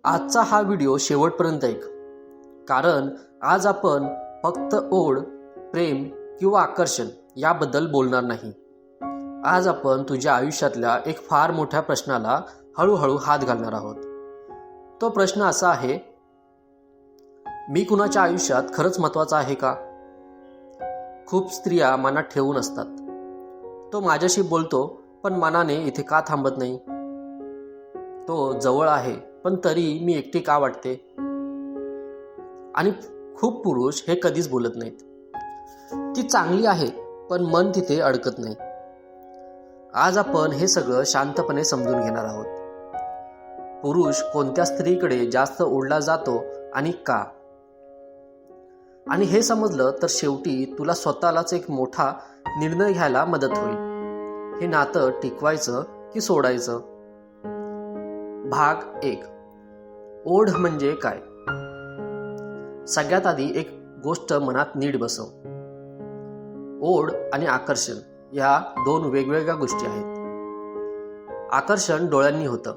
आजचा हा व्हिडिओ शेवटपर्यंत ऐक, कारण आज आपण फक्त ओढ, प्रेम किंवा आकर्षण याबद्दल बोलणार नाही. आज आपण तुझ्या आयुष्यातल्या एक फार मोठ्या प्रश्नाला हळूहळू हात घालणार आहोत. तो प्रश्न असा आहे, मी कुणाच्या आयुष्यात खरंच महत्त्वाचा आहे का? खूप स्त्रिया मनात ठेवून असतात, तो माझ्याशी बोलतो पण मनाने इथे का थांबत नाही? तो जवळ आहे पण तरी मी एकटी का वाटते? आणि खूप पुरुष हे कधीच बोलत नाहीत, ती चांगली आहे पण मन तिथे अडकत नाही. आज आपण हे सगळं शांतपणे समजून घेणार आहोत. पुरुष कोणत्या स्त्रीकडे जास्त ओढला जातो आणि का? आणि हे समजलं तर शेवटी तुला स्वतःलाच एक मोठा निर्णय घ्यायला मदत होईल. हे नातं टिकवायचं की सोडायचं? भाग 1. ओढ म्हणजे काय? सगळ्यात आधी एक गोष्ट मनात नीट बसव. ओढ आणि आकर्षण या दोन वेगवेगळ्या गोष्टी आहेत. आकर्षण डोळ्यांनी होतं,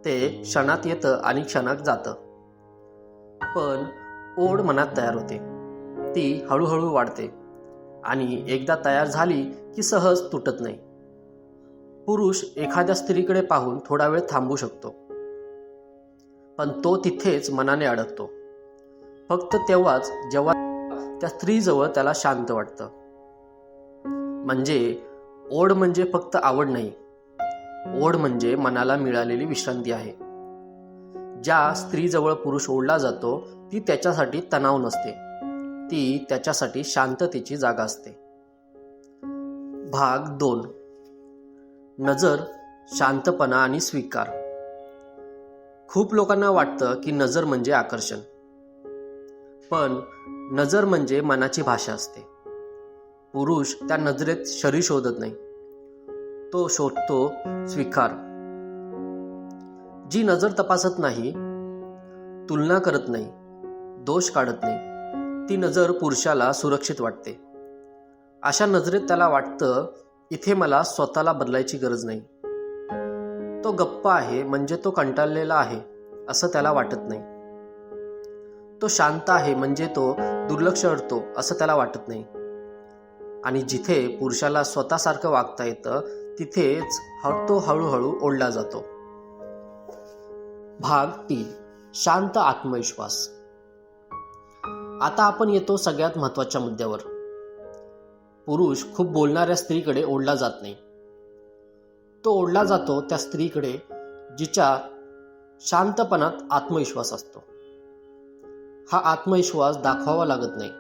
ते क्षणात येतं आणि क्षणात जातं. पण ओढ मनात तयार होते, ती हळूहळू वाढते आणि एकदा तयार झाली की सहज तुटत नाही. पुरुष एखाद्या स्त्रीकडे पाहून थोडा वेळ थांबू शकतो, पण तो तिथेच मनाने अडकतो, फक्त तेव्हाच जेव्हा त्या स्त्रीजवळ त्याला शांत वाटतं. म्हणजे ओढ म्हणजे फक्त आवड नाही, ओढ म्हणजे मनाला मिळालेली विश्रांती आहे. ज्या स्त्रीजवळ पुरुष ओढला जातो ती त्याच्यासाठी तणाव नसते, ती त्याच्यासाठी शांततेची जागा असते. भाग 2. नजर, शांतपणा आणि स्वीकार. खूप लोकांना वाटतं की नजर म्हणजे आकर्षण, पण नजर म्हणजे मनाची भाषा असते. पुरुष त्या नजरेत शरीर शोधत नाही, तो शोधतो स्वीकार. जी नजर तपासत नाही, तुलना करत नाही, दोष काढत नाही, ती नजर पुरुषाला सुरक्षित वाटते. अशा नजरेत त्याला वाटतं, इथे मला स्वतःला बदलायची गरज नाही. तो गप्प आहे म्हणजे तो कंटाळलेला आहे असं त्याला वाटत नाही. तो शांत आहे म्हणजे तो दुर्लक्ष करतो असं त्याला वाटत नाही. आणि जिथे पुरुषाला स्वतःसारखं वागता येतं तिथेच तो हळूहळू ओढला जातो. भाग 3. शांत आत्मविश्वास. आता आपण येतो सगळ्यात महत्त्वाच्या मुद्द्यावर. पुरुष खूप बोलणाऱ्या स्त्रीकडे ओढला जात नाही, तो ओढला जातो त्या स्त्रीकडे जिच्या शांतपणात आत्मविश्वास असतो. हा आत्मविश्वास दाखवावा लागत नाही,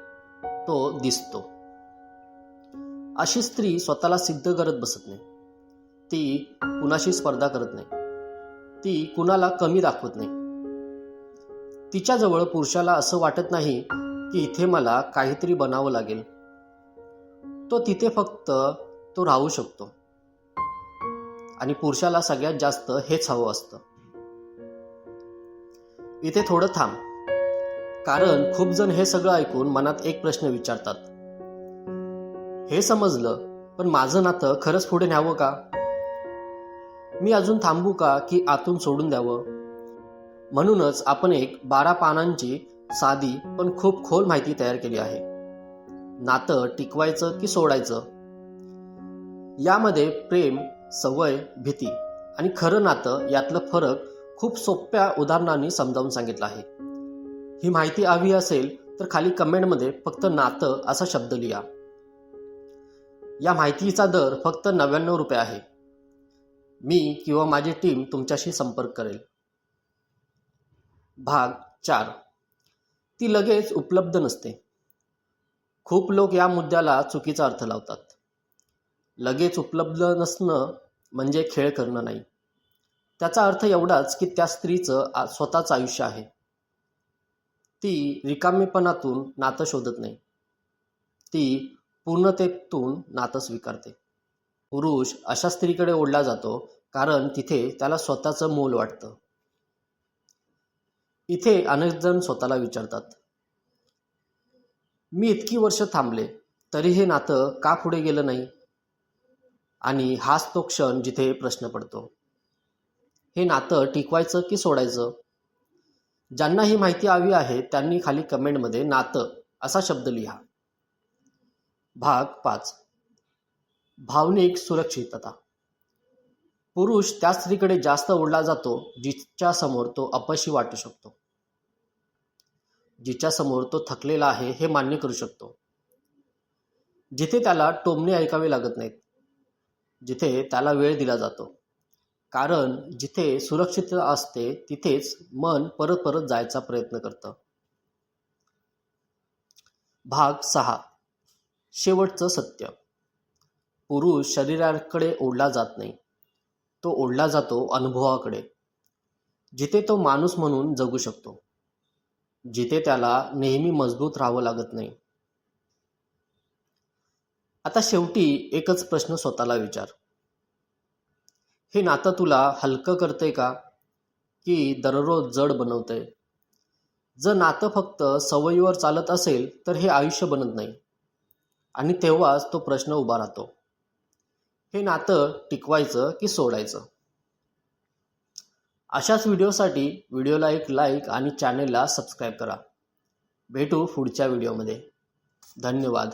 तो दिसतो. अशी स्त्री स्वतःला सिद्ध करत बसत नाही, ती कुणाशी स्पर्धा करत नाही, ती कुणाला कमी दाखवत नाही. तिच्याजवळ पुरुषाला असं वाटत नाही की इथे मला काहीतरी बनावं लागेल. तो तिथे फक्त तो राहू शकतो. आणि पुरुषाला सगळ्यात जास्त हेच हवं असतं. इथे थोडं थांब, कारण खूप जण हे सगळं ऐकून मनात एक प्रश्न विचारतात. हे समजलं, पण माझं नातं खरंच पुढे न्यावं का? मी अजून थांबू का की आतून सोडून द्यावं? म्हणूनच आपण एक 12 पानांची साधी पण खूप खोल माहिती तयार केली आहे. नातं टिकवायचं की सोडायचं? यामध्ये प्रेम, सवय, भीती आणि खरं नातं यातलं फरक खूप सोप्या उदाहरणांनी समजावून सांगितलं आहे. ही माहिती हवी असेल तर खाली कमेंटमध्ये फक्त नातं असा शब्द लिहा. या माहितीचा दर फक्त 99 रुपये आहे. मी किंवा माझी टीम तुमच्याशी संपर्क करेल. भाग 4. ती लगेच उपलब्ध नसते. खूप लोक या मुद्द्याला चुकीचा अर्थ लावतात. लगेच उपलब्ध नसणं म्हणजे खेळ करणं नाही. त्याचा अर्थ एवढाच की त्या स्त्रीचं स्वतःचं आयुष्य आहे. ती रिकामेपणातून नातं शोधत नाही, ती पूर्णतेतून नातं स्वीकारते. पुरुष अशा स्त्रीकडे ओढला जातो कारण तिथे त्याला स्वतःचं मोल वाटतं. इथे अनेक जण स्वतःला विचारतात, मी इतकी वर्ष थांबले तरी हे नातं का पुढे गेलं नाही? आणि हाच तो क्षण जिथे प्रश्न पडतो, हे नातं टिकवायचं की सोडायचं? ज्यांना ही माहिती हवी आहे त्यांनी खाली कमेंटमध्ये नातं असा शब्द लिहा. भाग 5. भावनिक सुरक्षितता. पुरुष त्या स्त्रीकडे जास्त ओढला जातो जिच्या समोर तो अपयशी वाटू शकतो, जिच्या समोर तो थकलेला आहे हे मान्य करू शकतो, जिथे त्याला टोमणे ऐकावे लागत नाहीत, जिथे त्याला वेळ दिला जातो. कारण जिथे सुरक्षितता असते तिथेच मन परत परत जायचा प्रयत्न करतं. भाग 6. शेवटचं सत्य. पुरुष शरीराकडे ओढला जात नाही, तो ओढला जातो अनुभवाकडे, जिथे तो माणूस म्हणून जगू शकतो, जिथे त्याला नेहमी मजबूत राहावं लागत नाही. आता शेवटी एकच प्रश्न स्वतःला विचार. हे नातं तुला हलकं करतंय का की दररोज जड बनवतंय? जर नातं फक्त सवयीवर चालत असेल तर हे आयुष्य बनत नाही, आणि तेव्हाच तो प्रश्न उभा राहतो, हे नातं टिकवायचं की सोडायचं? अशाच व्हिडिओसाठी व्हिडिओला एक लाईक आणि चॅनेलला सबस्क्राईब करा. भेटू पुढच्या व्हिडिओमध्ये. धन्यवाद.